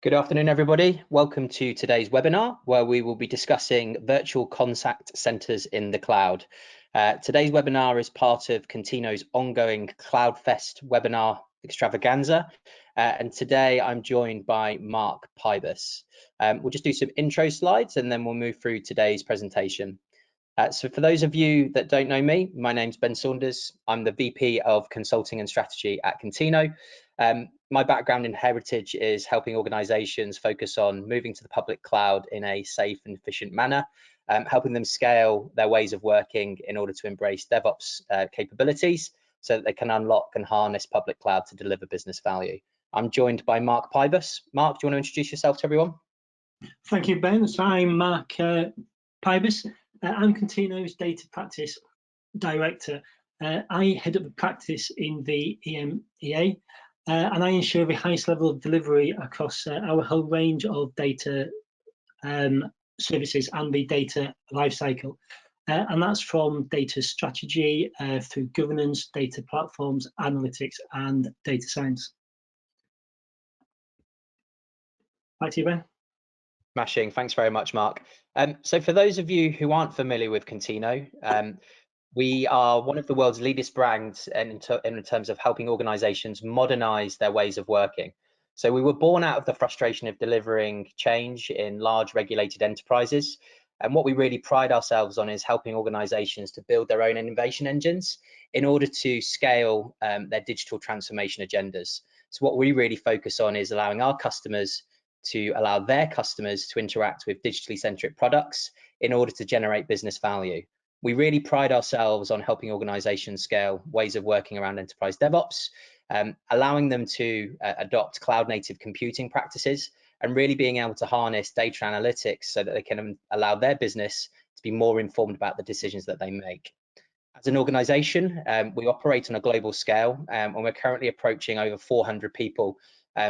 Good afternoon, everybody. Welcome to today's webinar, where we will be discussing virtual contact centers in the cloud. Today's webinar is part of Contino's ongoing CloudFest webinar extravaganza. And today I'm joined by Mark Pybus. We'll just do some intro slides and then we'll move through today's presentation. So for those of you that don't know me, my name's Ben Saunders. I'm the VP of Consulting and Strategy at Contino. My background and heritage is helping organizations focus on moving to the public cloud in a safe and efficient manner, helping them scale their ways of working in order to embrace DevOps capabilities so that they can unlock and harness public cloud to deliver business value. I'm joined by Mark Pybus. Mark, do you want to introduce yourself to everyone? Thank you, Ben. So I'm Mark Pybus. I'm Contino's Data Practice Director. I head up the practice in the EMEA, and I ensure the highest level of delivery across our whole range of data services and the data lifecycle. And that's from data strategy through governance, data platforms, analytics, and data science. Back to you, Ben. Smashing. Thanks very much, Mark. So for those of you who aren't familiar with Contino, we are one of the world's leading brands in terms of helping organizations modernize their ways of working. So we were born out of the frustration of delivering change in large regulated enterprises. And what we really pride ourselves on is helping organizations to build their own innovation engines in order to scale their digital transformation agendas. So what we really focus on is allowing our customers to allow their customers to interact with digitally centric products in order to generate business value. We really pride ourselves on helping organizations scale ways of working around enterprise DevOps, allowing them to adopt cloud native computing practices and really being able to harness data analytics so that they can allow their business to be more informed about the decisions that they make. As an organization, we operate on a global scale and we're currently approaching over 400 people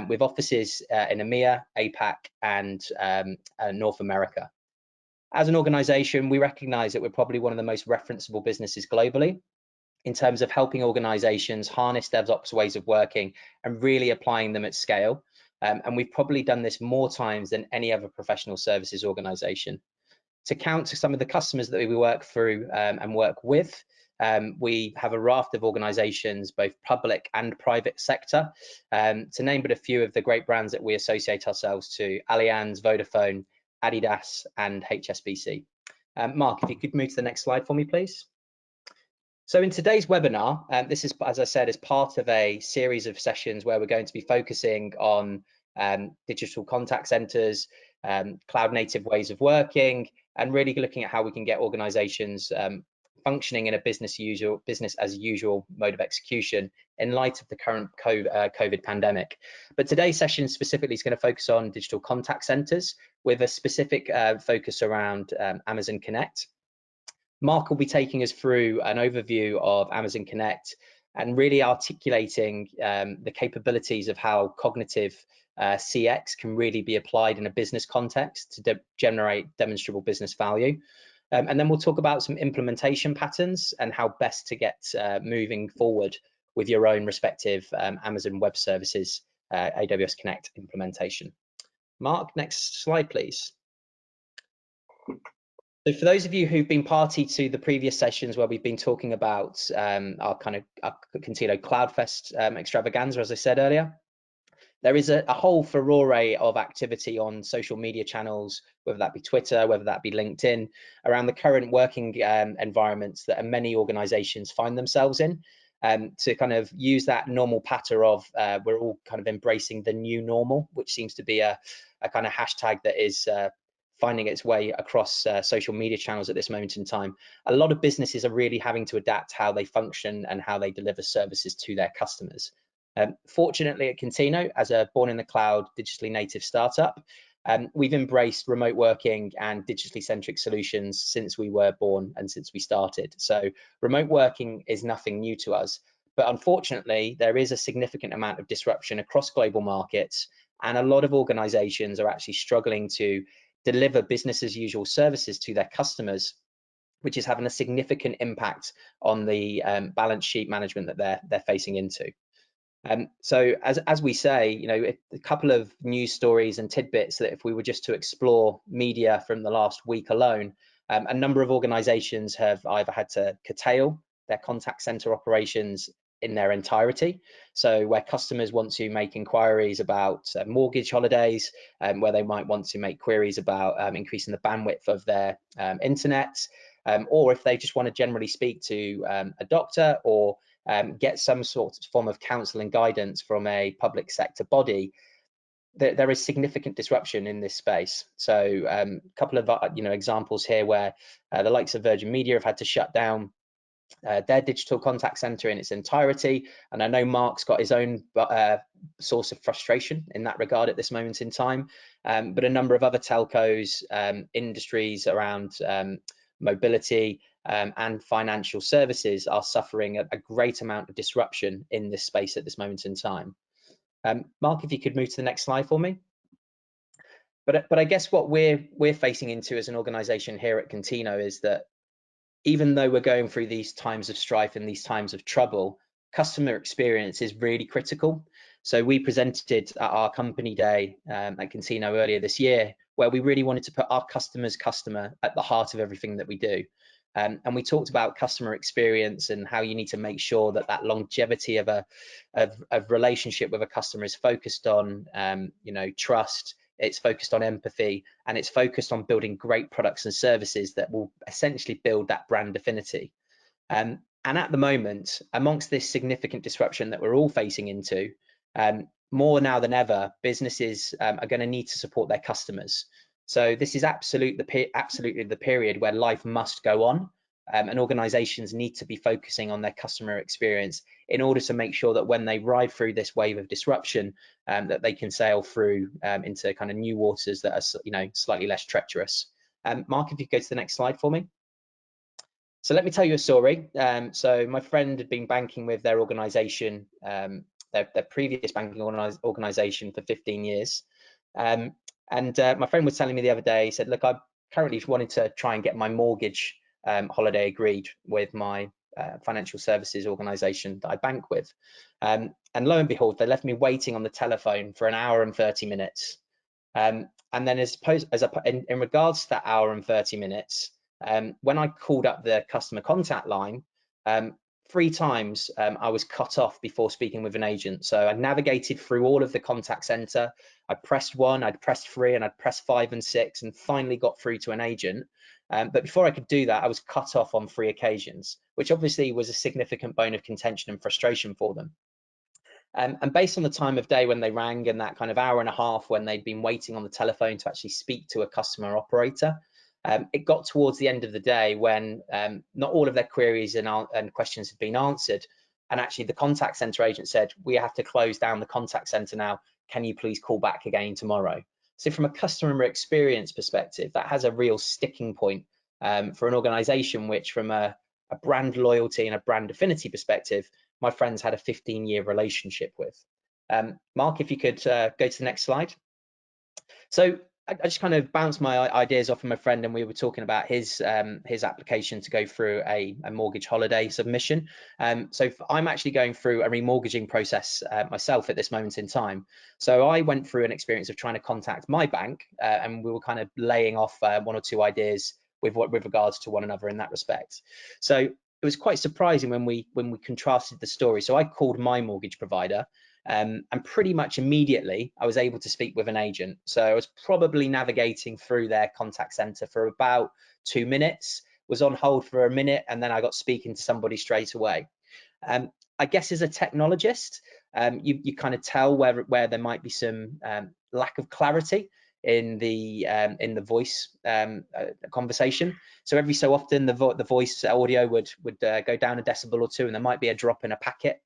with offices in EMEA, APAC, and North America. As an organization, we recognize that we're probably one of the most referenceable businesses globally in terms of helping organizations harness DevOps ways of working and really applying them at scale. And we've probably done this more times than any other professional services organization. To count to some of the customers that we work through and work with, we have a raft of organizations, both public and private sector. To name but a few of the great brands that we associate ourselves to: Allianz, Vodafone, Adidas, and HSBC. Mark, if you could move to the next slide for me, please. So in today's webinar, this is, as I said, as part of a series of sessions where we're going to be focusing on digital contact centers, cloud native ways of working, and really looking at how we can get organizations functioning in a business as usual mode of execution in light of the current COVID pandemic. But today's session specifically is going to focus on digital contact centers with a specific focus around Amazon Connect. Mark will be taking us through an overview of Amazon Connect and really articulating the capabilities of how cognitive CX can really be applied in a business context to generate demonstrable business value. And then we'll talk about some implementation patterns and how best to get moving forward with your own respective Amazon Web Services AWS Connect implementation. Mark, next slide, please. So for those of you who've been party to the previous sessions where we've been talking about our Contino CloudFest extravaganza, as I said earlier, there is a whole furore of activity on social media channels, whether that be Twitter, whether that be LinkedIn, around the current working environments that many organizations find themselves in, to kind of use that normal patter of we're all kind of embracing the new normal, which seems to be a kind of hashtag that is finding its way across social media channels at this moment in time. A lot of businesses are really having to adapt how they function and how they deliver services to their customers. Fortunately at Contino, as a born in the cloud digitally native startup, we've embraced remote working and digitally centric solutions since we were born and since we started. So remote working is nothing new to us, but unfortunately there is a significant amount of disruption across global markets, and a lot of organizations are actually struggling to deliver business as usual services to their customers, which is having a significant impact on the balance sheet management that they're facing into. So as we say, you know, a couple of news stories and tidbits that if we were just to explore media from the last week alone, a number of organizations have either had to curtail their contact center operations in their entirety. So where customers want to make inquiries about mortgage holidays, where they might want to make queries about increasing the bandwidth of their internet, or if they just want to generally speak to a doctor or get some sort of form of counsel and guidance from a public sector body, there is significant disruption in this space. So a couple of examples here where the likes of Virgin Media have had to shut down their digital contact center in its entirety, and I know Mark's got his own source of frustration in that regard at this moment in time, but a number of other telcos, industries around mobility and financial services are suffering a great amount of disruption in this space at this moment in time. Mark, if you could move to the next slide for me. But I guess what we're facing into as an organization here at Contino is that even though we're going through these times of strife and these times of trouble, customer experience is really critical. So we presented at our company day at Contino earlier this year, where we really wanted to put our customer at the heart of everything that we do. And we talked about customer experience and how you need to make sure that that longevity of a relationship with a customer is focused on trust. It's focused on empathy, and it's focused on building great products and services that will essentially build that brand affinity. And at the moment, amongst this significant disruption that we're all facing into, more now than ever, businesses are going to need to support their customers. So this is absolutely the period where life must go on, and organizations need to be focusing on their customer experience in order to make sure that when they ride through this wave of disruption, that they can sail through into kind of new waters that are slightly less treacherous. Mark, if you go to the next slide for me. So let me tell you a story. So my friend had been banking with their organization, their previous banking organization for 15 years. And my friend was telling me the other day, he said, look, I currently wanted to try and get my mortgage holiday agreed with my financial services organization that I bank with. And lo and behold, they left me waiting on the telephone for 1 hour and 30 minutes. And then in regards to that 1 hour and 30 minutes, when I called up the customer contact line, 3 times I was cut off before speaking with an agent. So I navigated through all of the contact center. I pressed 1, I'd pressed 3, and I'd pressed 5 and 6, and finally got through to an agent. But before I could do that, I was cut off on 3 occasions, which obviously was a significant bone of contention and frustration for them. And based on the time of day when they rang and that kind of 1.5 hours when they'd been waiting on the telephone to actually speak to a customer operator, it got towards the end of the day when not all of their queries and questions had been answered. And actually the contact center agent said, we have to close down the contact center now. Can you please call back again tomorrow? So from a customer experience perspective, that has a real sticking point for an organization which from a brand loyalty and a brand affinity perspective, my friends had a 15-year relationship with. Mark, if you could go to the next slide. So I just kind of bounced my ideas off of my friend, and we were talking about his application to go through a mortgage holiday submission. So I'm actually going through a remortgaging process myself at this moment in time. So I went through an experience of trying to contact my bank, and we were kind of laying off 1 or 2 ideas with regards to one another in that respect. So it was quite surprising when we contrasted the story. So I called my mortgage provider. And pretty much immediately I was able to speak with an agent. So I was probably navigating through their contact center for about 2 minutes, was on hold for 1 minute, and then I got speaking to somebody straight away. I guess as a technologist, you kind of tell where there might be some lack of clarity in the voice conversation. So every so often the voice audio would go down a decibel or 2, and there might be a drop in a packet.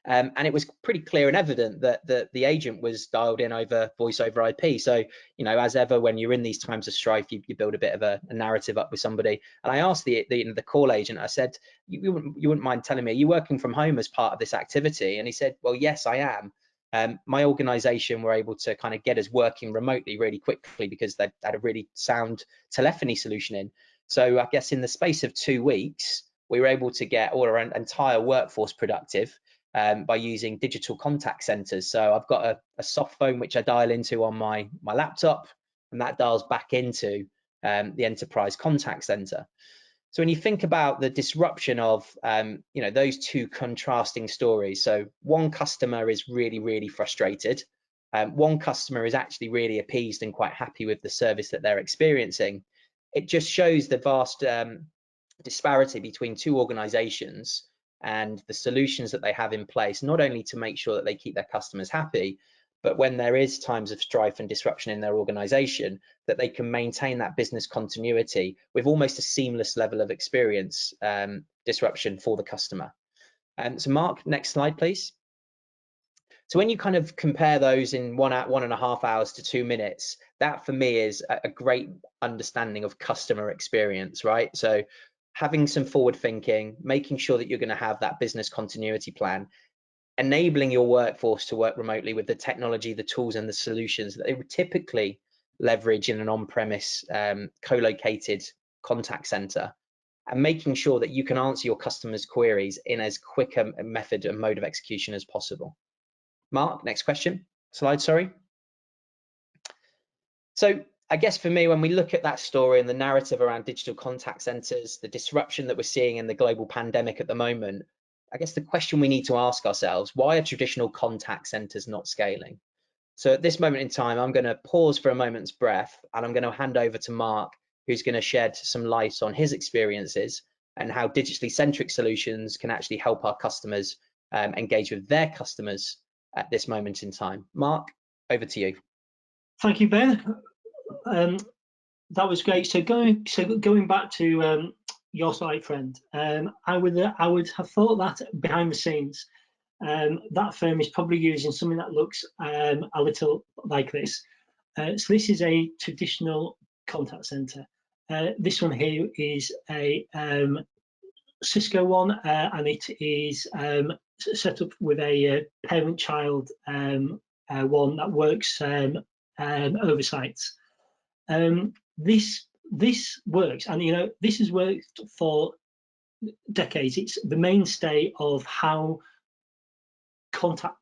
And it was pretty clear and evident that the agent was dialed in over voice over IP. So, as ever, when you're in these times of strife, you build a bit of a narrative up with somebody. And I asked the call agent, I said, you wouldn't mind telling me, are you working from home as part of this activity? And he said, well, yes, I am. My organization were able to kind of get us working remotely really quickly because they had a really sound telephony solution in. So I guess in the space of 2 weeks, we were able to get all our entire workforce productive. by using digital contact centers. So I've got a soft phone which I dial into on my laptop, and that dials back into the enterprise contact center. So when you think about the disruption of those two contrasting stories, so one customer is really frustrated, one customer is actually really appeased and quite happy with the service that they're experiencing. It just shows the vast disparity between two organizations and the solutions that they have in place, not only to make sure that they keep their customers happy, but when there is times of strife and disruption in their organization, that they can maintain that business continuity with almost a seamless level of experience disruption for the customer. So Mark, next slide, please. So when you kind of compare those in 1.5 hours to 2 minutes, that for me is a great understanding of customer experience, right? So having some forward thinking, making sure that you're going to have that business continuity plan, enabling your workforce to work remotely with the technology, the tools and the solutions that they would typically leverage in an on-premise co-located contact center, and making sure that you can answer your customers' queries in as quick a method and mode of execution as possible. Mark, next question. Slide, sorry. So I guess for me, when we look at that story and the narrative around digital contact centers, the disruption that we're seeing in the global pandemic at the moment, I guess the question we need to ask ourselves, why are traditional contact centers not scaling? So at this moment in time, I'm going to pause for a moment's breath, and I'm going to hand over to Mark, who's going to shed some light on his experiences and how digitally centric solutions can actually help our customers engage with their customers at this moment in time. Mark, over to you. Thank you, Ben. That was great. So going back to your site, friend, I would have thought that behind the scenes, that firm is probably using something that looks a little like this. So this is a traditional contact center. This one here is a Cisco one, and it is set up with a parent-child one that works over sites. This works, and this has worked for decades. It's the mainstay of how contact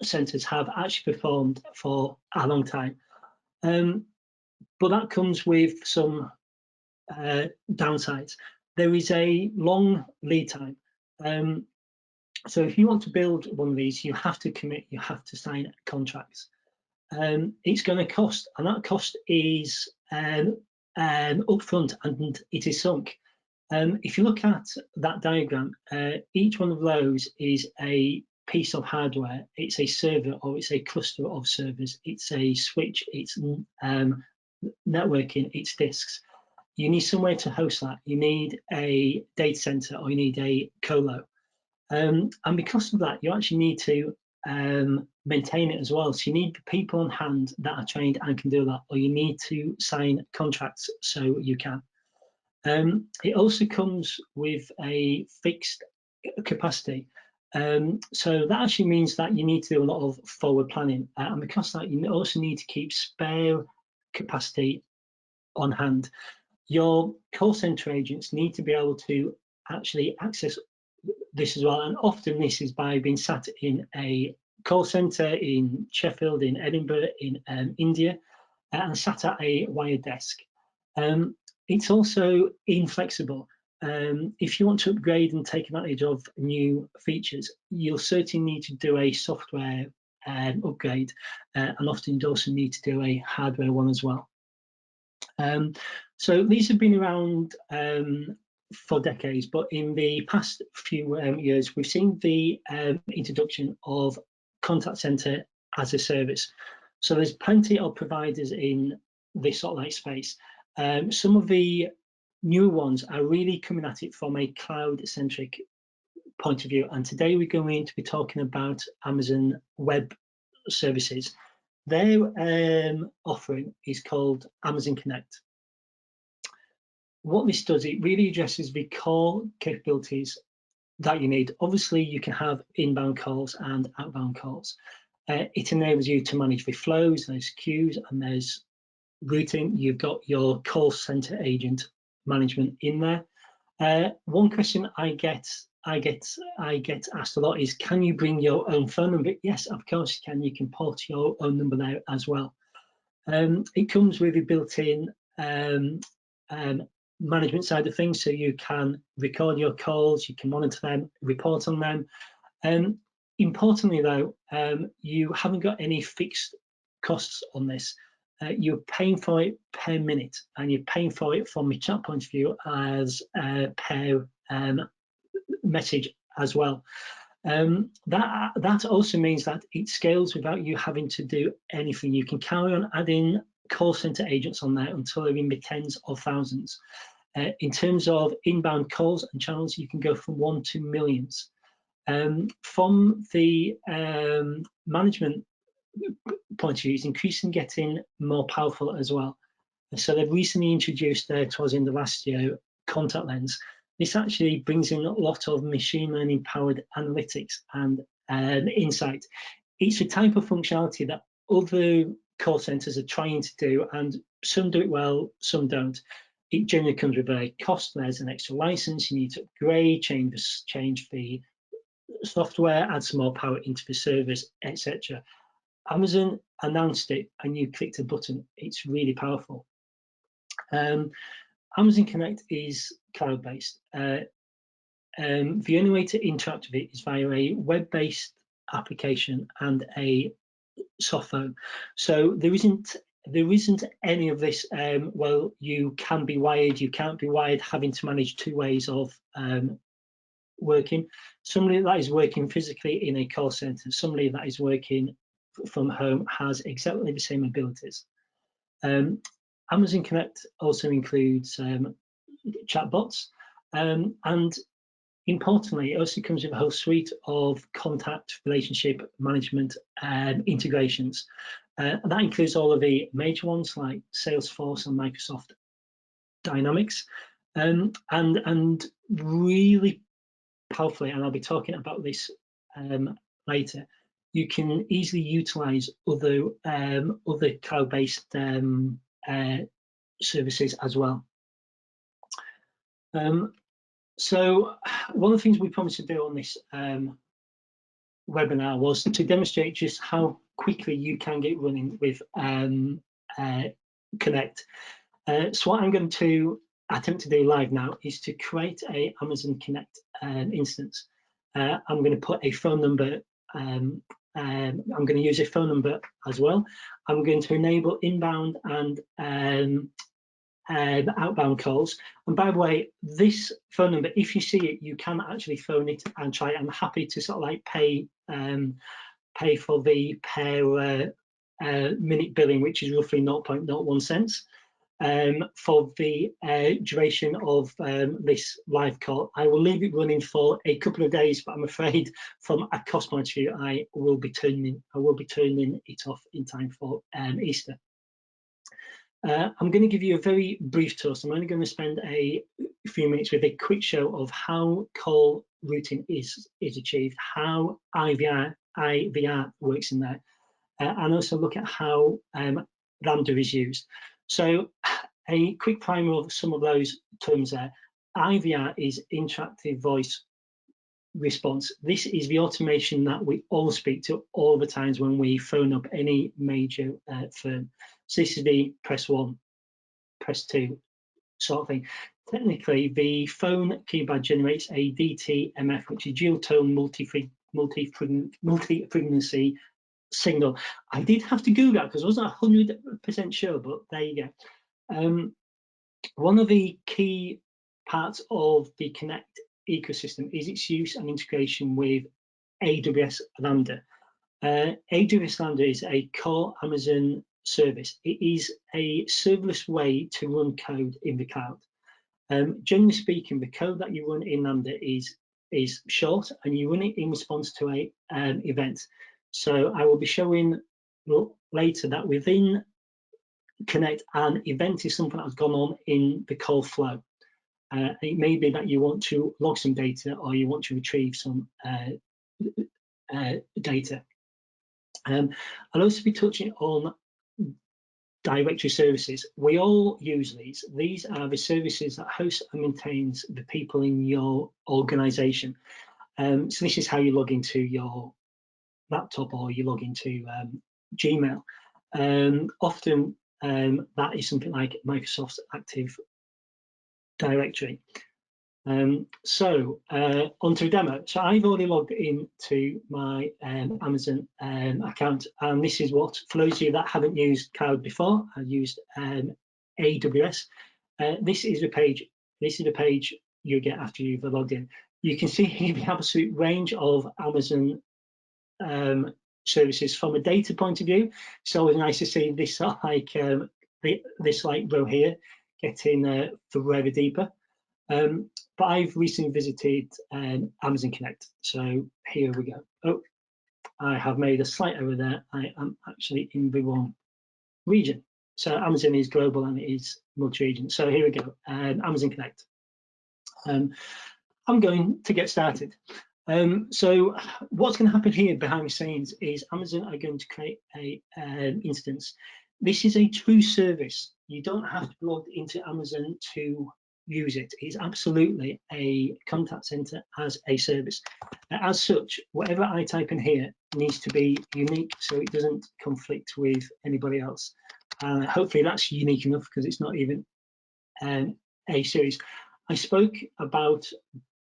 centers have actually performed for a long time. But that comes with some downsides. There is a long lead time. So if you want to build one of these, you have to commit, you have to sign contracts. It's going to cost, and that cost is upfront, and it is sunk. If you look at that diagram, each one of those is a piece of hardware. It's a server, or it's a cluster of servers. It's a switch, it's networking, it's disks. You need somewhere to host that. You need a data center, or you need a colo. And because of that, you actually need to maintain it as well. So you need people on hand that are trained and can do that, or you need to sign contracts so you can. It also comes with a fixed capacity. So that actually means that you need to do a lot of forward planning. And because of that, you also need to keep spare capacity on hand. Your call center agents need to be able to actually access this as well. And often this is by being sat in a call center in Sheffield, in Edinburgh, in India, and sat at a wired desk. It's also inflexible. If you want to upgrade and take advantage of new features, you'll certainly need to do a software upgrade, and often you also need to do a hardware one as well. So these have been around for decades, but in the past few years, we've seen the introduction of contact center as a service. So there's plenty of providers in this sort of like space. Some of the newer ones are really coming at it from a cloud-centric point of view. And today we're going to be talking about Amazon Web Services. Their offering is called Amazon Connect. What this does, it really addresses the core capabilities that you need. Obviously, you can have inbound calls and outbound calls. It enables you to manage the flows, there's queues, and there's routing. You've got your call center agent management in there. One question I get asked a lot is, can you bring your own phone number? Yes, of course you can. You can port your own number there as well. It comes with a built-in management side of things, so you can record your calls, you can monitor them, report on them. Importantly though, you haven't got any fixed costs on this. You're paying for it per minute, and you're paying for it from a chat point of view as per message as well. That also means that it scales without you having to do anything. You can carry on adding call center agents on there until they're in the tens of thousands. In terms of inbound calls and channels, you can go from 1 to millions. From the management point of view, it's increasingly getting more powerful as well. So they've recently introduced, towards the end of last year, contact lens. This actually brings in a lot of machine learning powered analytics and insight. It's a type of functionality that other call centers are trying to do, and some do it well, some don't. It generally comes with a cost. There's an extra license, you need to upgrade, change the software, add some more power into the service, etc. Amazon announced it and you clicked a button. It's really powerful. Amazon Connect is cloud-based. The only way to interact with it is via a web-based application and a soft phone. So there isn't any of this, well, you can be wired, you can't be wired, having to manage two ways of working. Somebody that is working physically in a call center, somebody that is working from home has exactly the same abilities. Amazon Connect also includes chatbots, and importantly, it also comes with a whole suite of contact relationship management integrations. That includes all of the major ones like Salesforce and Microsoft Dynamics, and really powerfully, and I'll be talking about this later, you can easily utilize other cloud-based services as well. So one of the things we promised to do on this webinar was to demonstrate just how quickly you can get running with Connect. So what I'm going to attempt to do live now is to create a Amazon Connect instance. I'm going to put a phone number, I'm going to use a phone number as well. I'm going to enable inbound and outbound calls. And by the way, this phone number, if you see it, you can actually phone it and try it. I'm happy to sort of like pay for the per minute billing, which is roughly 0.01 cents. For the duration of this live call. I will leave it running for a couple of days, but I'm afraid from a cost point of view, I will be turning it off in time for Easter. I'm going to give you a very brief tour. So I'm only going to spend a few minutes with a quick show of how call routing is achieved, how IVR works in there, and also look at how Lambda is used. So a quick primer of some of those terms there. IVR is interactive voice response. This is the automation that we all speak to all the times when we phone up any major firm. So this is the press 1, press 2 sort of thing. Technically, the phone keypad generates a DTMF, which is dual tone multi-frequency signal. I did have to Google that because I wasn't 100% sure, but there you go. One of the key parts of the Connect ecosystem is its use and integration with AWS Lambda. AWS Lambda is a core Amazon service. It is a serverless way to run code in the cloud. Generally speaking, the code that you run in Lambda is short, and you run it in response to a event. So I will be showing later that within Connect, an event is something that's gone on in the call flow. It may be that you want to log some data, or you want to retrieve some data. I'll also be touching on directory services. We all use these. These are the services that hosts and maintains the people in your organization. So this is how you log into your laptop or you log into Gmail. Often that is something like Microsoft's Active Directory. Onto a demo. So I've already logged into my Amazon account, and this is what, for those of you that haven't used cloud before, I've used AWS. This is the page. This is the page you get after you've logged in. You can see here the absolute range of Amazon services from a data point of view. It's always nice to see this like this like row here getting further deeper. But I've recently visited Amazon Connect, so here we go. Oh, I have made a slight error there. I am actually in the wrong region. So Amazon is global and it is multi-region. So here we go, Amazon Connect. I'm going to get started. So what's going to happen here behind the scenes is Amazon are going to create a instance. This is a true service. You don't have to log into Amazon to use it. It's absolutely a contact center as a service. As such, whatever I type in here needs to be unique so it doesn't conflict with anybody else. Hopefully that's unique enough because it's not even a series. I spoke about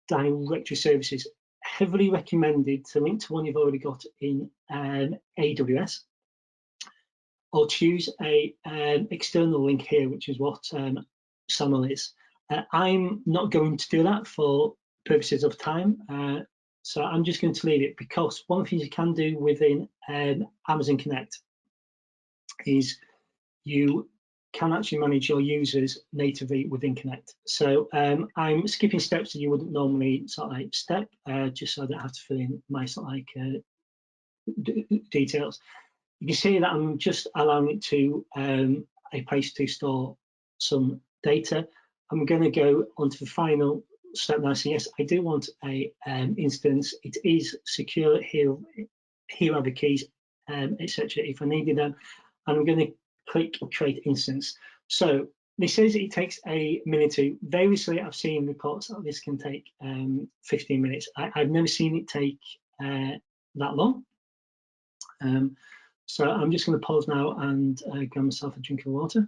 directory services, heavily recommended to link to one you've already got in AWS, or choose a external link here, which is what SAML is. I'm not going to do that for purposes of time, so I'm just going to leave it, because one of the things you can do within Amazon Connect is you can actually manage your users natively within Connect. So I'm skipping steps that you wouldn't normally sort of like step, just so I don't have to fill in my sort of like details. You can see that I'm just allowing it to a place to store some data. I'm going to go onto the final step now. So yes, I do want a instance. It is secure. Here are the keys, etc. if I needed them. And I'm going to click create instance. So this says it takes a minute to. Variously, I've seen reports that this can take 15 minutes. I've never seen it take that long. So I'm just going to pause now and grab myself a drink of water.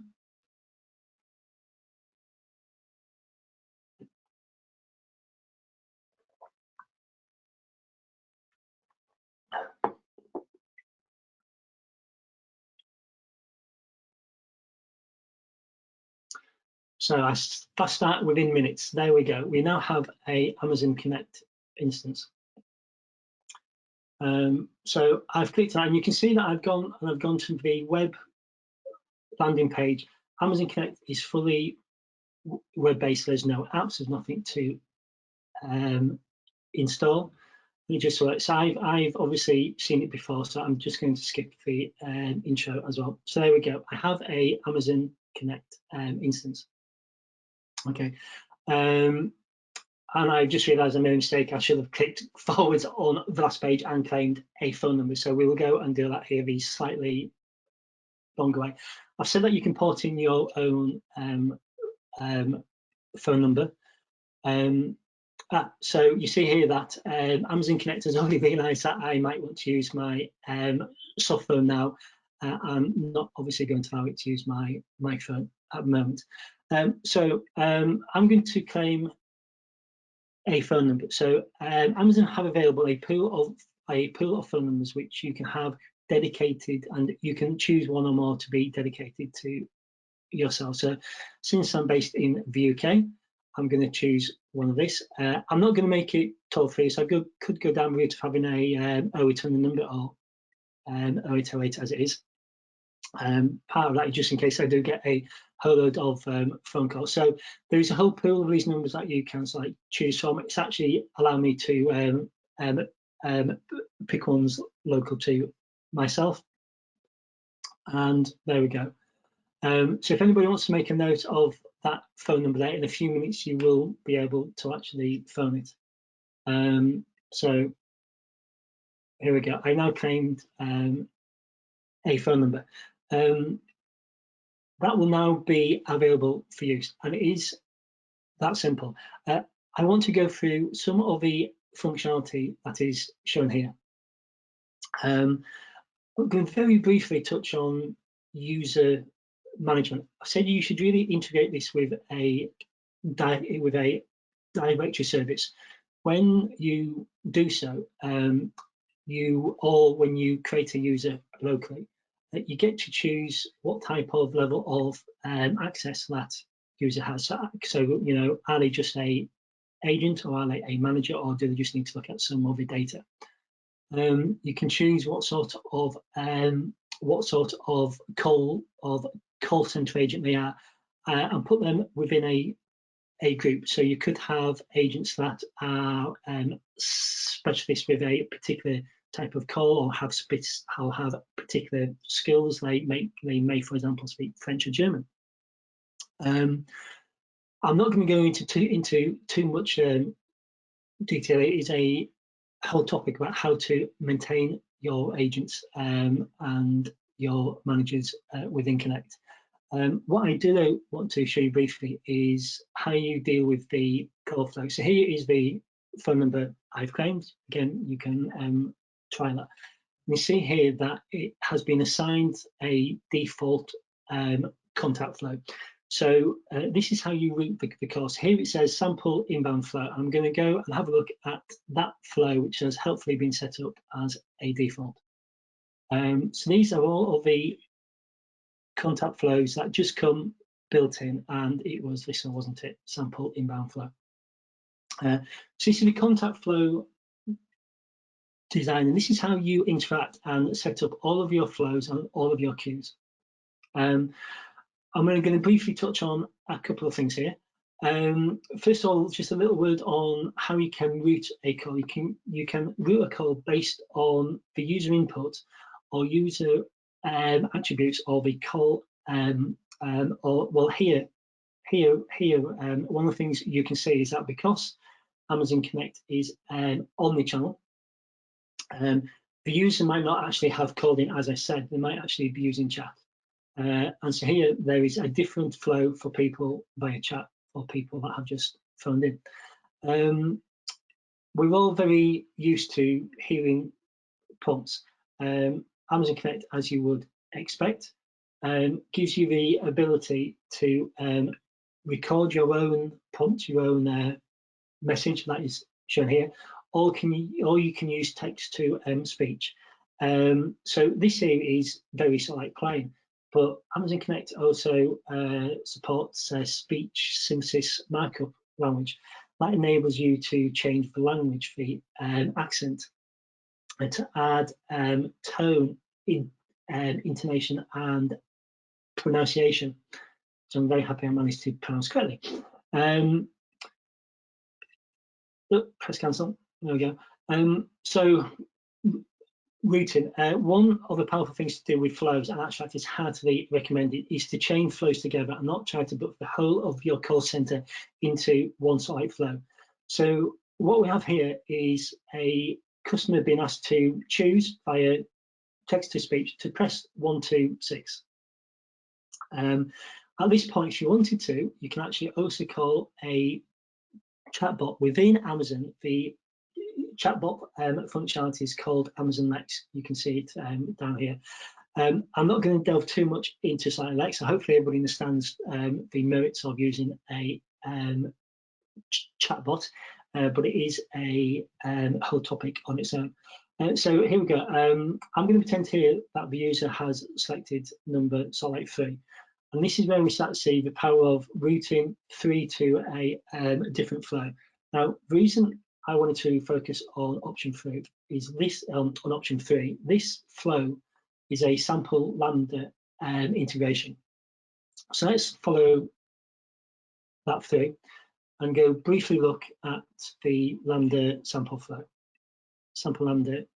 So I start within minutes. There we go. We now have a Amazon Connect instance. So I've clicked on it, and you can see that I've gone to the web landing page. Amazon Connect is fully web-based. There's no apps. There's nothing to install. You just select. So I've obviously seen it before, so I'm just going to skip the intro as well. So there we go. I have a Amazon Connect instance. Okay, and I just realised I made a mistake. I should have clicked forwards on the last page and claimed a phone number. So we will go and do that here the slightly longer way. I've said that you can port in your own phone number. So you see here that Amazon Connect has already realised that I might want to use my soft phone now. I'm not obviously going to allow it to use my phone at the moment. So I'm going to claim a phone number. So Amazon have available a pool of phone numbers which you can have dedicated, and you can choose one or more to be dedicated to yourself. So since I'm based in the UK, I'm going to choose one of this. I'm not going to make it toll-free, so I could go down the route of having a 0800 number or 0808 as it is. Part of that is just in case I do get a whole load of phone calls. So there's a whole pool of these numbers that you can like choose from. It's actually allowing me to pick ones local to myself. And there we go. So if anybody wants to make a note of that phone number there, in a few minutes you will be able to actually phone it. So here we go. I now claimed a phone number. that will now be available for use, and it is that simple. I want to go through some of the functionality that is shown here. I'm going to very briefly touch on user management. I said you should really integrate this with a directory service. When you do so, when you create a user locally, you get to choose what type of level of access that user has. So, you know, are they just a agent, or are they a manager, or do they just need to look at some of the data? You can choose what sort of call center agent they are, and put them within a group. So you could have agents that are specialists with a particular type of call, or have particular skills. They may, for example, speak French or German. I'm not going to go into too much detail. It is a whole topic about how to maintain your agents and your managers within Connect. What I do want to show you briefly is how you deal with the call flow. So here is the phone number I've claimed. Again, you can try that. You see here that it has been assigned a default contact flow. So this is how you route the calls. Here it says sample inbound flow. I'm going to go and have a look at that flow, which has helpfully been set up as a default. So these are all of the contact flows that just come built in, and it was this one, wasn't it? Sample inbound flow. So this is the contact flow design, and this is how you interact and set up all of your flows and all of your queues. I'm going to briefly touch on a couple of things here. First of all, just a little word on how you can route a call. You can route a call based on the user input or user attributes of the call. Well, here, one of the things you can see is that because Amazon Connect is omni-channel, the user might not actually have called in, as I said. They might actually be using chat. And so here there is a different flow for people via chat, or people that have just phoned in. We're all very used to hearing prompts. Amazon Connect, as you would expect, gives you the ability to record your own prompt, your own message that is shown here, or you can use text to speech. So this here is very sort of like plain. But Amazon Connect also supports speech synthesis markup language. That enables you to change the language, the accent, and to add tone, intonation, and pronunciation. So I'm very happy I managed to pronounce correctly. Press cancel. There we go. So routing. One of the powerful things to do with flows, and actually that is heartily recommended, is to chain flows together and not try to put the whole of your call center into one site flow. So what we have here is a customer being asked to choose via text to speech to press 126. At this point, if you wanted to, you can actually also call a chatbot within Amazon. The chatbot functionality is called Amazon Lex. You can see it down here. I'm not going to delve too much into something like Lex, so hopefully everybody understands the merits of using a chatbot, but it is a whole topic on its own. So here we go. I'm going to pretend here that the user has selected number like 3. And this is where we start to see the power of routing 3 to a different flow. Now, the reason I wanted to focus on option 3 is this, on option 3, this flow is a sample lambda integration. So let's follow that through and go briefly look at the lambda sample flow, sample lambda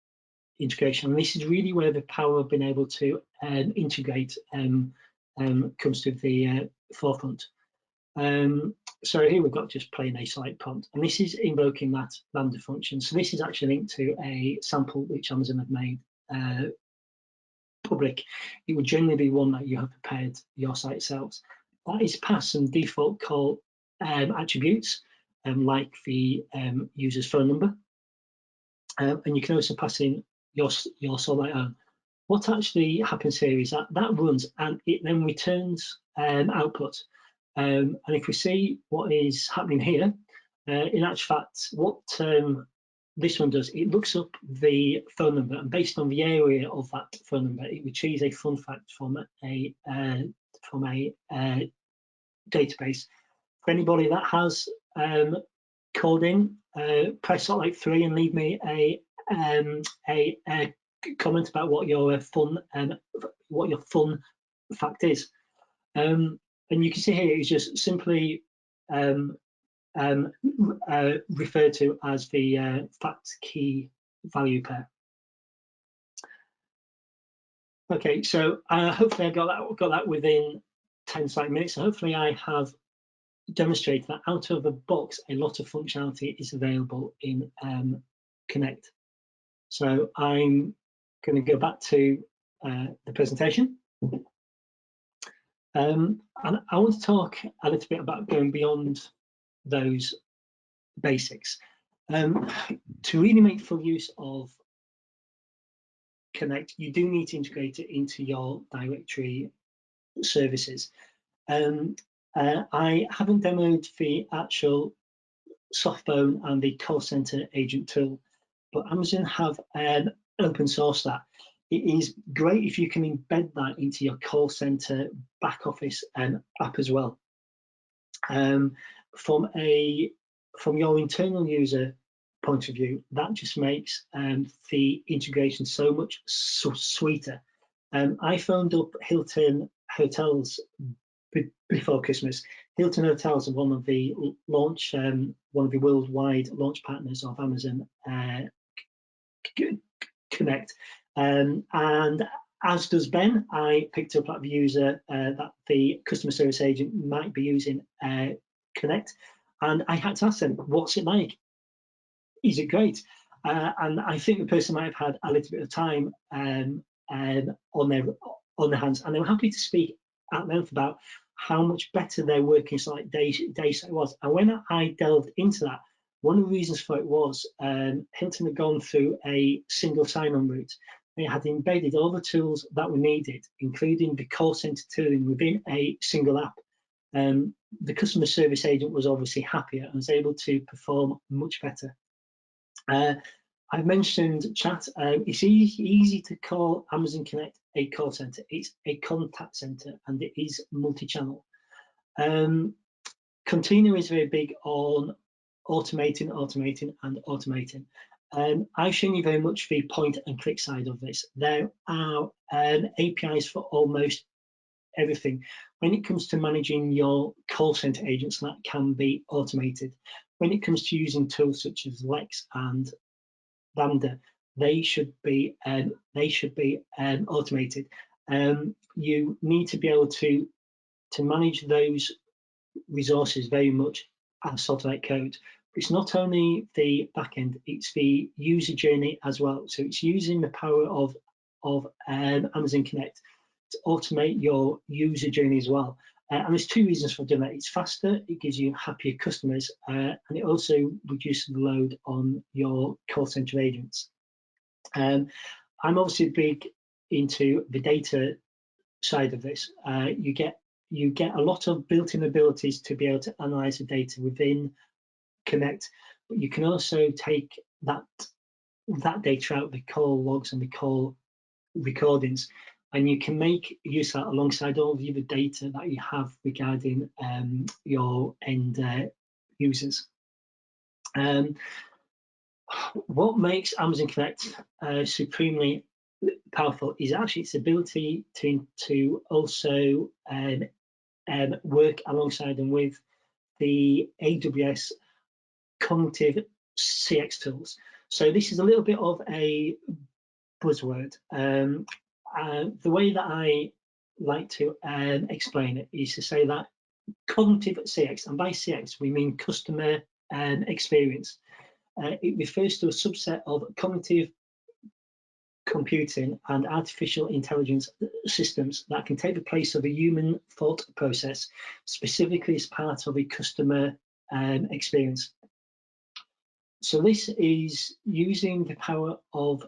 integration. And this is really where the power of being able to integrate comes to the forefront. So here we've got just plain a site prompt, and this is invoking that lambda function. So this is actually linked to a sample which Amazon have made public, it would generally be one that you have prepared your site yourselves. That is past some default call attributes, like the user's phone number, and you can also pass in your Solite own. What actually happens here is that runs and it then returns output. And if we see what is happening here, in actual fact, what this one does, it looks up the phone number, and based on the area of that phone number, it retrieves a fun fact from a database. For anybody that has called in, press like 3 and leave me a comment about what your fun fact is. And you can see here it's just simply referred to as the fact key value pair. Okay, so hopefully I got that within 10 minutes. So hopefully I have demonstrated that out of the box, a lot of functionality is available in Connect. So I'm going to go back to the presentation. And I want to talk a little bit about going beyond those basics. To really make full use of Connect, you do need to integrate it into your directory services. I haven't demoed the actual softphone and the call center agent tool, but Amazon have open sourced that. It is great if you can embed that into your call center back office app as well. From your internal user point of view, that just makes the integration so much sweeter. I phoned up Hilton Hotels before Christmas. Hilton Hotels are one of the worldwide launch partners of Amazon Connect, and as does Ben, I picked up that the user that the customer service agent might be using Connect, and I had to ask them, what's it like? Is it great? And I think the person might have had a little bit of time on their hands, and they were happy to speak at length about how much better their working site day was. And when I delved into that, one of the reasons for it was Hilton had gone through a single sign-on route. They had embedded all the tools that were needed, including the call center tooling, within a single app. The customer service agent was obviously happier and was able to perform much better. I mentioned chat. It's easy to call Amazon Connect a call center. It's a contact center, and it is multi-channel. Contino is very big on automating. I've shown you very much the point and click side of this. There are APIs for almost everything. When it comes to managing your call center agents, that can be automated. When it comes to using tools such as Lex and Lambda, they should be automated. You need to be able to manage those resources very much as Solite code. It's not only the backend, it's the user journey as well. So it's using the power of Amazon Connect to automate your user journey as well. And there's two reasons for doing that. It's faster, it gives you happier customers, and it also reduces the load on your call center agents. I'm obviously big into the data side of this. You get a lot of built-in abilities to be able to analyze the data within Connect, but you can also take that data out, the call logs and the call recordings, and you can make use of that alongside all the other data that you have regarding your end users. What makes Amazon Connect supremely powerful is actually its ability to also work alongside and with the AWS cognitive CX tools. So this is a little bit of a buzzword. The way that I like to explain it is to say that cognitive CX, and by CX we mean customer experience, it refers to a subset of cognitive computing and artificial intelligence systems that can take the place of a human thought process, specifically as part of a customer experience. So this is using the power of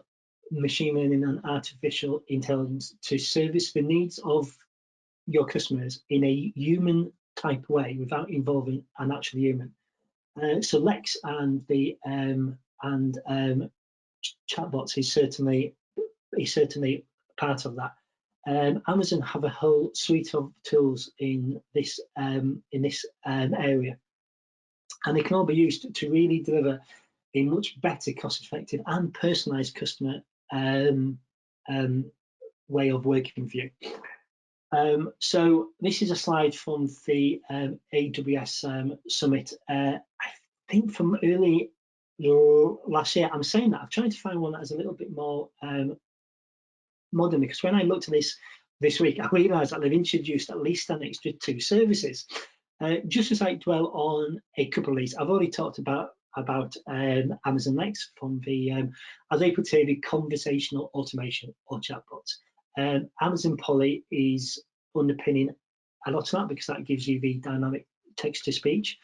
machine learning and artificial intelligence to service the needs of your customers in a human type way without involving an actual human. So Lex and the chatbots is certainly part of that. Amazon have a whole suite of tools in this area, and they can all be used to really deliver a much better, cost-effective and personalised customer way of working for you. So this is a slide from the AWS Summit. I think from early last year. I'm saying that I'm trying to find one that is a little bit more modern, because when I looked at this week, I realised that they've introduced at least an extra 2 services. Just as I dwell on a couple of these, I've already talked about Amazon Lex from the, as they put here, the conversational automation or chatbots. Amazon Polly is underpinning a lot of that because that gives you the dynamic text to speech,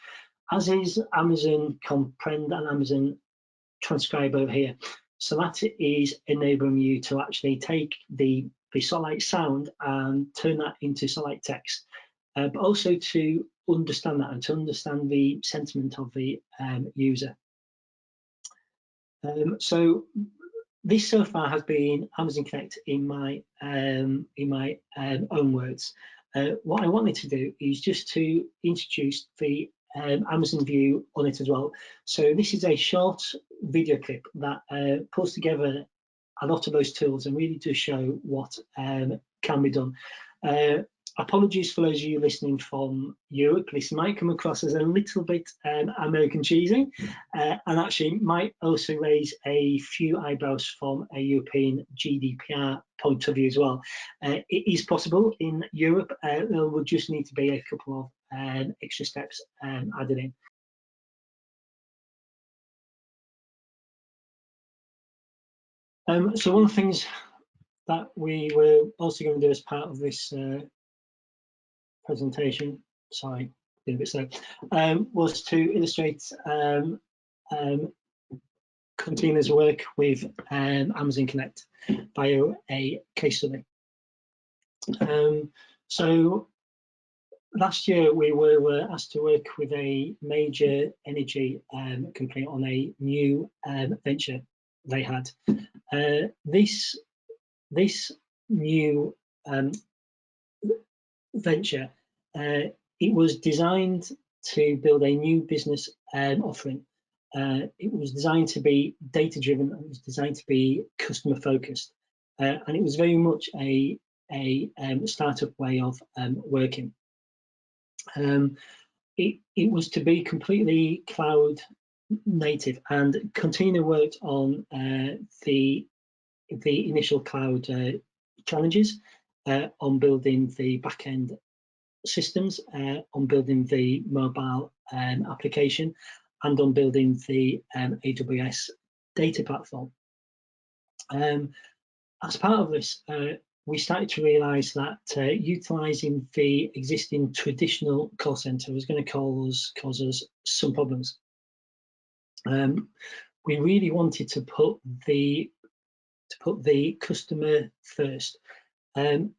as is Amazon Comprehend and Amazon Transcribe over here. So that is enabling you to actually take the sort sound and turn that into sort text, but also to understand that and to understand the sentiment of the user. So this so far has been Amazon Connect in my own words. What I wanted to do is just to introduce the Amazon view on it as well. So this is a short video clip that pulls together a lot of those tools and really does show what can be done. Apologies for those of you listening from Europe. This might come across as a little bit American cheesy, and actually might also raise a few eyebrows from a European GDPR point of view as well. It is possible in Europe. There will just need to be a couple of extra steps added in. So one of the things that we were also going to do as part of this presentation, sorry, a bit slow, was to illustrate Contino's work with Amazon Connect via a case study. So last year we were asked to work with a major energy company on a new venture they had. This new venture, it was designed to build a new business offering. It was designed to be data driven, and it was designed to be customer focused, and it was very much a startup way of working. It was to be completely cloud native, and Contino worked on the initial cloud challenges, on building the back-end systems, on building the mobile application, and on building the AWS data platform. As part of this, we started to realise that utilising the existing traditional call centre was going to cause us some problems. We really wanted to put the customer first, and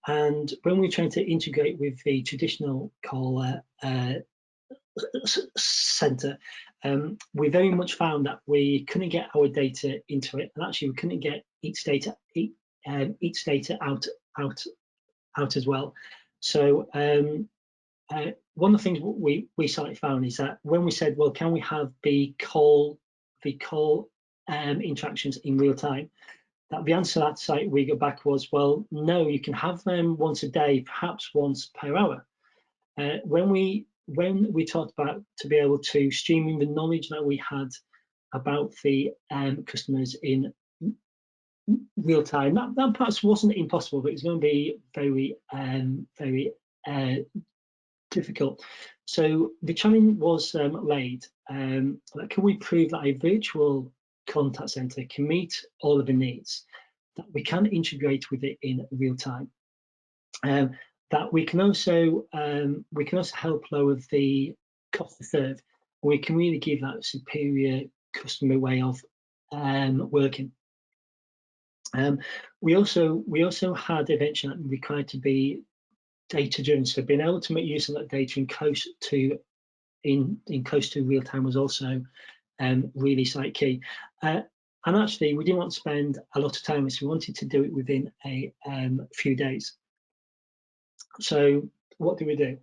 when we tried to integrate with the traditional call centre, we very much found that we couldn't get our data into it, and actually we couldn't get each data out as well. So one of the things we slightly found is that when we said, well, can we have the call interactions in real time, that the answer that site we got back was, well, no, you can have them once a day, perhaps once per hour. When we talked about to be able to stream in the knowledge that we had about the customers in real time, that perhaps wasn't impossible, but it was going to be very difficult. So the challenge was laid, can we prove that a virtual contact center can meet all of the needs, that we can integrate with it in real time. That we can also help lower the cost to serve. We can really give that superior customer way of working. We also had events that required to be data driven, so being able to make use of that data in close to real time was also really site key. And actually, we didn't want to spend a lot of time, so we wanted to do it within a few days. So what do?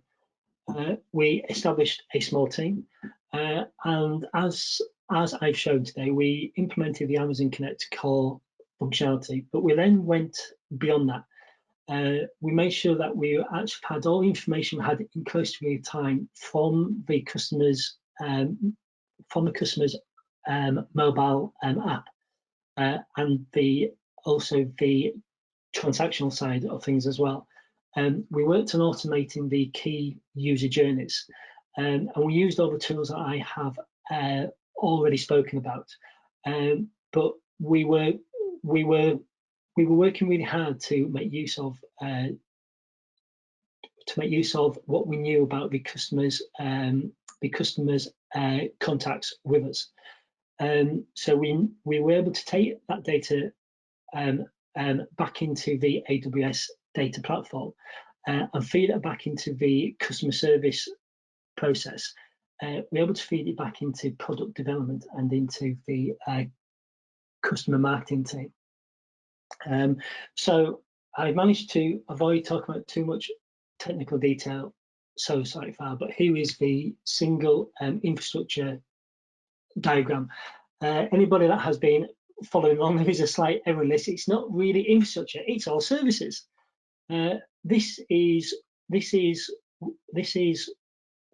We established a small team, and as I've shown today, we implemented the Amazon Connect core functionality, but we then went beyond that. We made sure that we actually had all the information we had in close to real time from the customer's mobile app, and also the transactional side of things as well. We worked on automating the key user journeys, and we used all the tools that I have already spoken about. But we were working really hard to make use of what we knew about the customers' contacts with us. So we were able to take that data back into the AWS data platform and feed it back into the customer service process. We're able to feed it back into product development and into the customer marketing team. So I managed to avoid talking about too much technical detail so far, but here is the single infrastructure diagram. Anybody that has been following along, there is a slight error in this. It's not really infrastructure, it's all services. This is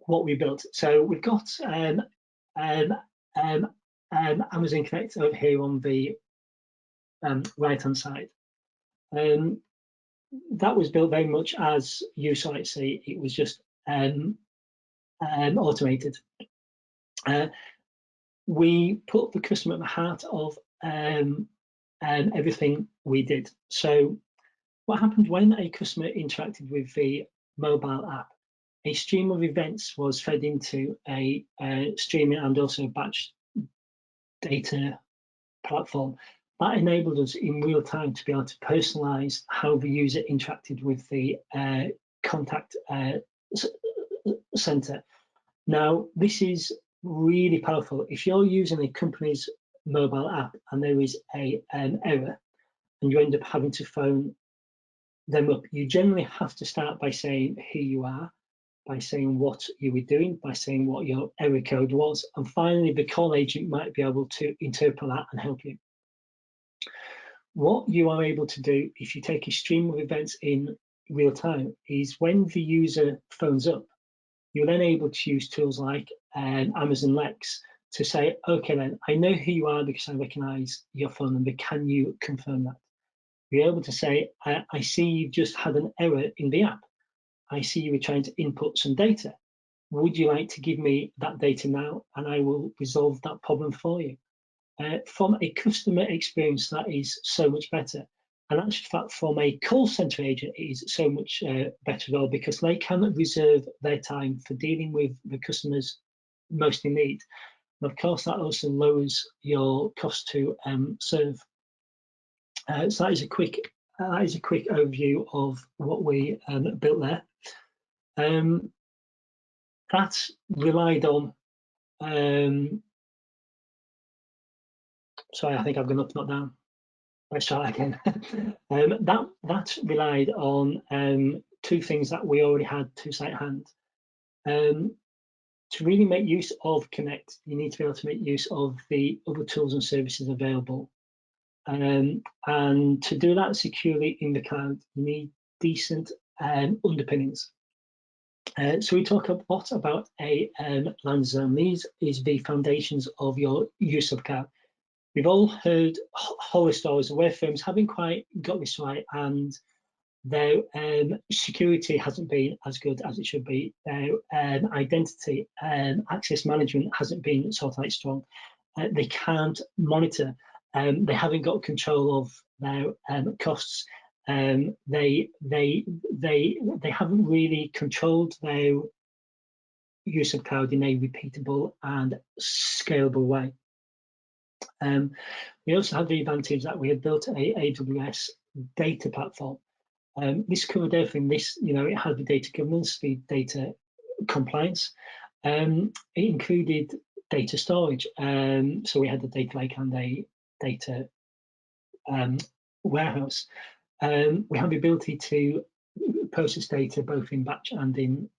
what we built. So we've got Amazon Connect over here on the right-hand side. That was built very much as you might see. It was just automated. We put the customer at the heart of everything we did. So what happened when a customer interacted with the mobile app? A stream of events was fed into a streaming and also batch data platform. That enabled us in real time to be able to personalize how the user interacted with the contact center. Now, this is really powerful. If you're using a company's mobile app and there is an error and you end up having to phone them up, you generally have to start by saying who you are, by saying what you were doing, by saying what your error code was, and finally the call agent might be able to interpret that and help you. What you are able to do if you take a stream of events in real time is when the user phones up, you're then able to use tools like Amazon Lex to say, okay, then I know who you are because I recognize your phone number. Can you confirm that? You're able to say, I see you've just had an error in the app. I see you were trying to input some data. Would you like to give me that data now? And I will resolve that problem for you. From a customer experience, that is so much better. And actually, from a call center agent, it is so much better as well, because they can reserve their time for dealing with the customers most in need. And of course, that also lowers your cost to serve. So that is a quick overview of what we built there. That relied on. Sorry, I think I've gone up, not down. Let's try that again. That relied on two things that we already had to site hand. To really make use of Connect, you need to be able to make use of the other tools and services available. And to do that securely in the cloud, you need decent underpinnings. So we talk a lot about a land zone. These is the foundations of your use of cloud. We've all heard horror stories where firms haven't quite got this right, and their security hasn't been as good as it should be. Their identity and access management hasn't been sort of like strong. They can't monitor. They haven't got control of costs. They haven't really controlled their use of cloud in a repeatable and scalable way. We also had the advantage that we had built a AWS data platform. This covered everything. This, it had the data governance, the data compliance. It included data storage. So we had the data lake and a data warehouse. We have the ability to process data both in batch and in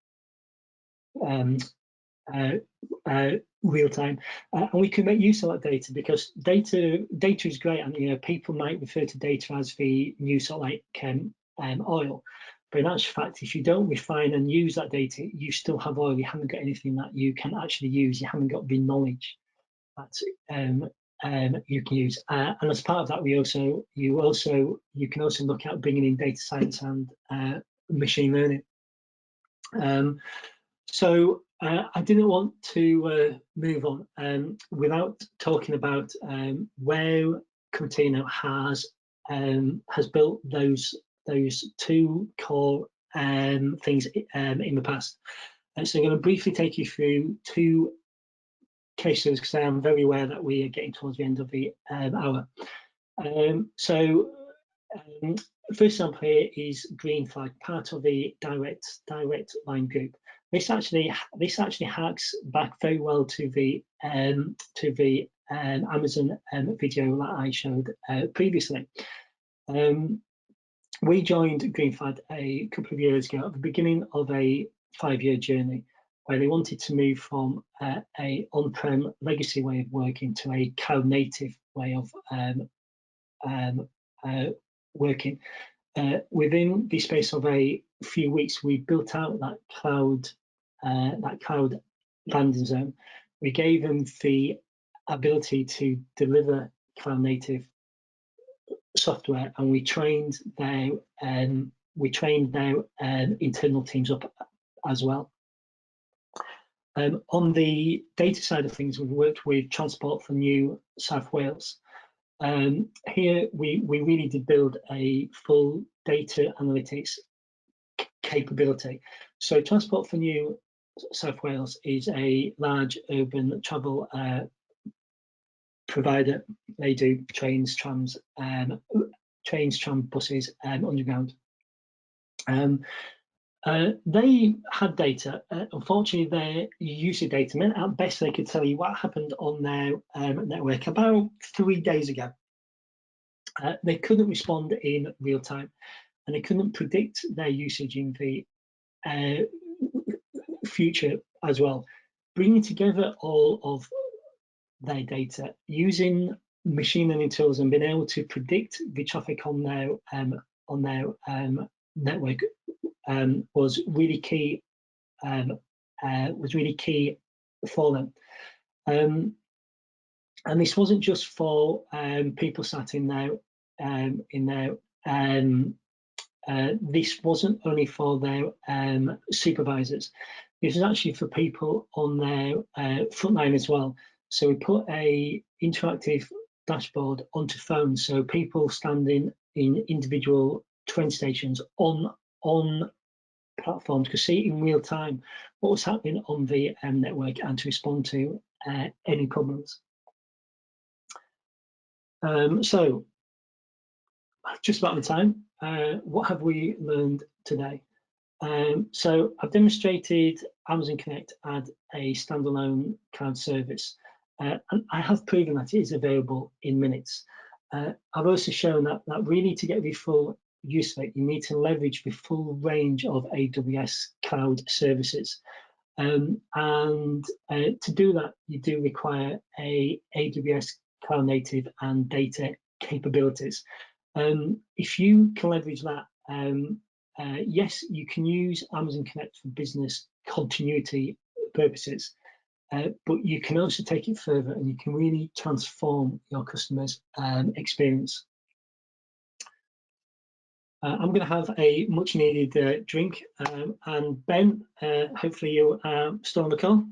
real time, and we can make use of that data, because data is great, and people might refer to data as the new salt like oil, but in actual fact, if you don't refine and use that data, you still have oil. You haven't got anything that you can actually use. You haven't got the knowledge that you can use, and as part of that, you can also look at bringing in data science and machine learning. So I didn't want to move on without talking about where Contino has built those two core things in the past. So I'm going to briefly take you through two cases, because I am very aware that we are getting towards the end of the hour. First example here is Green Flag, part of the direct line group. This actually harks back very well to the Amazon video that I showed previously. We joined Green Flag a couple of years ago at the beginning of a 5-year journey, where they wanted to move from a on-prem legacy way of working to a cloud native way of working. Within the space of a few weeks, we built out that cloud landing zone. We gave them the ability to deliver cloud native software, and we trained their internal teams up as well. On the data side of things, we've worked with Transport for New South Wales. Here we really did build a full data analytics capability. So Transport for New South Wales is a large urban travel provider. They do trains, trams, tram, buses, underground. They had data. Unfortunately, their use of data meant at best they could tell you what happened on their network about 3 days ago. They couldn't respond in real time, and they couldn't predict their usage in the future as well. Bringing together all of their data using machine learning tools and being able to predict the traffic on their network was really key. For them. And this wasn't just for people sat in there. This wasn't only for their supervisors. This is actually for people on their frontline as well. So we put a interactive dashboard onto phones, so people standing in individual train stations on platforms could see in real time what was happening on the network and to respond to any problems. So just about the time, what have we learned today? So I've demonstrated Amazon Connect as a standalone cloud service, and I have proven that it is available in minutes. I've also shown that really to get the full use of it, you need to leverage the full range of AWS cloud services. And to do that, you do require a AWS cloud native and data capabilities. If you can leverage that, yes, you can use Amazon Connect for business continuity purposes, but you can also take it further and you can really transform your customers' experience. I'm going to have a much needed drink, and Ben, hopefully you are still on the call.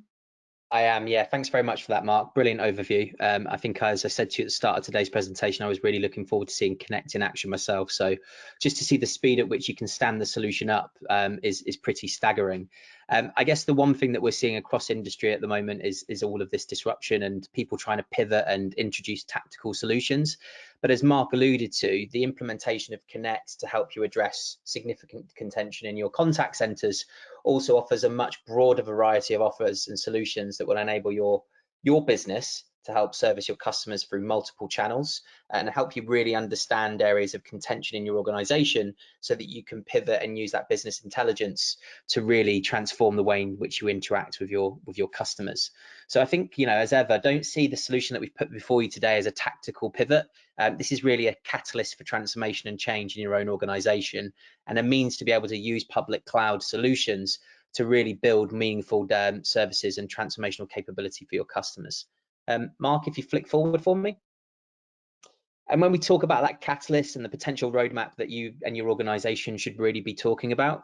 I am, yeah. Thanks very much for that, Mark. Brilliant overview. I think, as I said to you at the start of today's presentation, I was really looking forward to seeing Connect in action myself. So just to see the speed at which you can stand the solution up is pretty staggering. I guess the one thing that we're seeing across industry at the moment is all of this disruption and people trying to pivot and introduce tactical solutions. But as Mark alluded to, the implementation of Connect to help you address significant contention in your contact centers also offers a much broader variety of offers and solutions that will enable your business to help service your customers through multiple channels and help you really understand areas of contention in your organization so that you can pivot and use that business intelligence to really transform the way in which you interact with your customers. So I think, as ever, don't see the solution that we've put before you today as a tactical pivot. This is really a catalyst for transformation and change in your own organization, and a means to be able to use public cloud solutions to really build meaningful services and transformational capability for your customers. Mark, if you flick forward for me. And when we talk about that catalyst and the potential roadmap that you and your organization should really be talking about,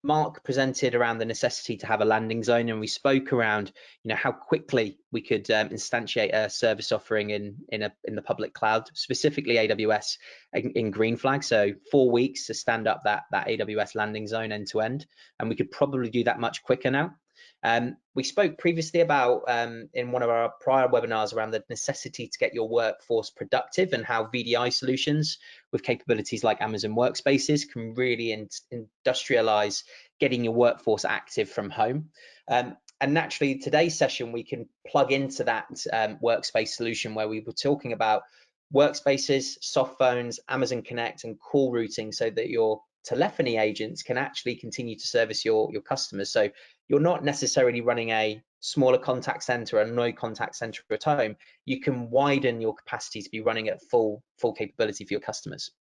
Mark presented around the necessity to have a landing zone, and we spoke around, how quickly we could instantiate a service offering in the public cloud, specifically AWS in green flag. So 4 weeks to stand up that AWS landing zone end to end, and we could probably do that much quicker now. We spoke previously about in one of our prior webinars around the necessity to get your workforce productive and how VDI solutions with capabilities like Amazon Workspaces can really industrialize getting your workforce active from home. And naturally, today's session, we can plug into that workspace solution where we were talking about workspaces, soft phones, Amazon Connect, and call routing so that your telephony agents can actually continue to service your customers. So you're not necessarily running a smaller contact center, a no contact center at home. You can widen your capacity to be running at full capability for your customers.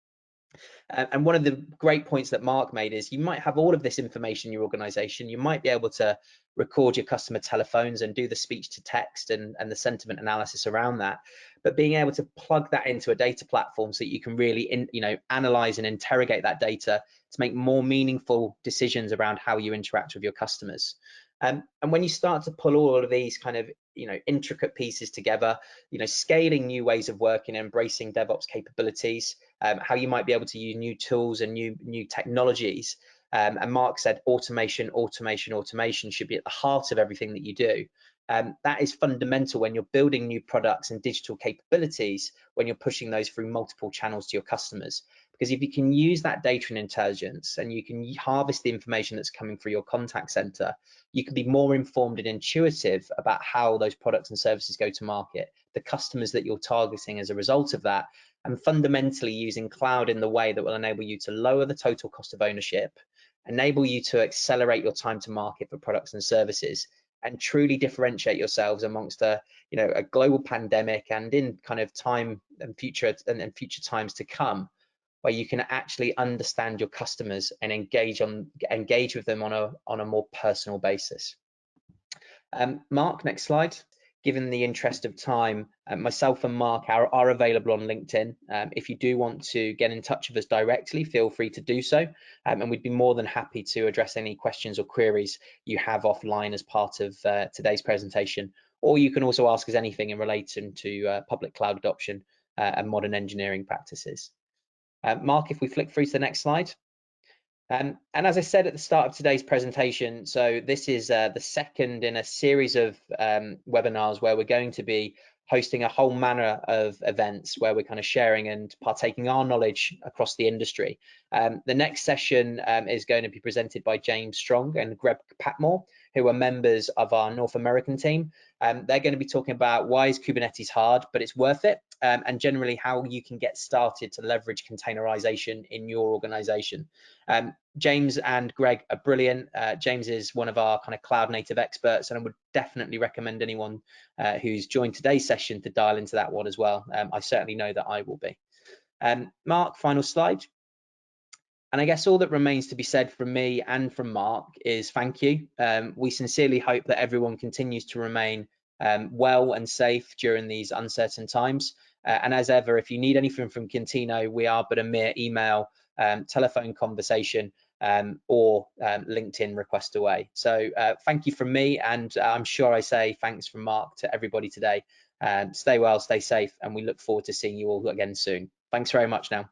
And one of the great points that Mark made is you might have all of this information in your organization. You might be able to record your customer telephones and do the speech to text and the sentiment analysis around that. But being able to plug that into a data platform so that you can really analyze and interrogate that data to make more meaningful decisions around how you interact with your customers. And when you start to pull all of these kind of intricate pieces together, scaling new ways of working, embracing DevOps capabilities, how you might be able to use new tools and new technologies. And Mark said automation should be at the heart of everything that you do. That is fundamental when you're building new products and digital capabilities, when you're pushing those through multiple channels to your customers. Because if you can use that data and intelligence and you can harvest the information that's coming through your contact center, you can be more informed and intuitive about how those products and services go to market, the customers that you're targeting as a result of that, and fundamentally using cloud in the way that will enable you to lower the total cost of ownership, enable you to accelerate your time to market for products and services, and truly differentiate yourselves amongst a global pandemic and in kind of time and future times to come, where you can actually understand your customers and engage with them on a more personal basis. Mark, next slide. Given the interest of time, myself and Mark are available on LinkedIn. If you do want to get in touch with us directly, feel free to do so, and we'd be more than happy to address any questions or queries you have offline as part of today's presentation. Or you can also ask us anything in relation to public cloud adoption and modern engineering practices. Mark, if we flick through to the next slide. And as I said at the start of today's presentation, so this is the second in a series of webinars where we're going to be hosting a whole manner of events where we're kind of sharing and partaking our knowledge across the industry. The next session is going to be presented by James Strong and Greg Patmore, who are members of our North American team. They're going to be talking about why is Kubernetes hard, but it's worth it, and generally how you can get started to leverage containerization in your organization. James and Greg are brilliant. James is one of our kind of cloud native experts, and I would definitely recommend anyone who's joined today's session to dial into that one as well. I certainly know that I will be. Mark, final slide. And I guess all that remains to be said from me and from Mark is thank you. We sincerely hope that everyone continues to remain well and safe during these uncertain times. And as ever, if you need anything from Contino, we are but a mere email, telephone conversation or LinkedIn request away. So thank you from me, and I'm sure I say thanks from Mark to everybody today. Stay well, stay safe, and we look forward to seeing you all again soon. Thanks very much now.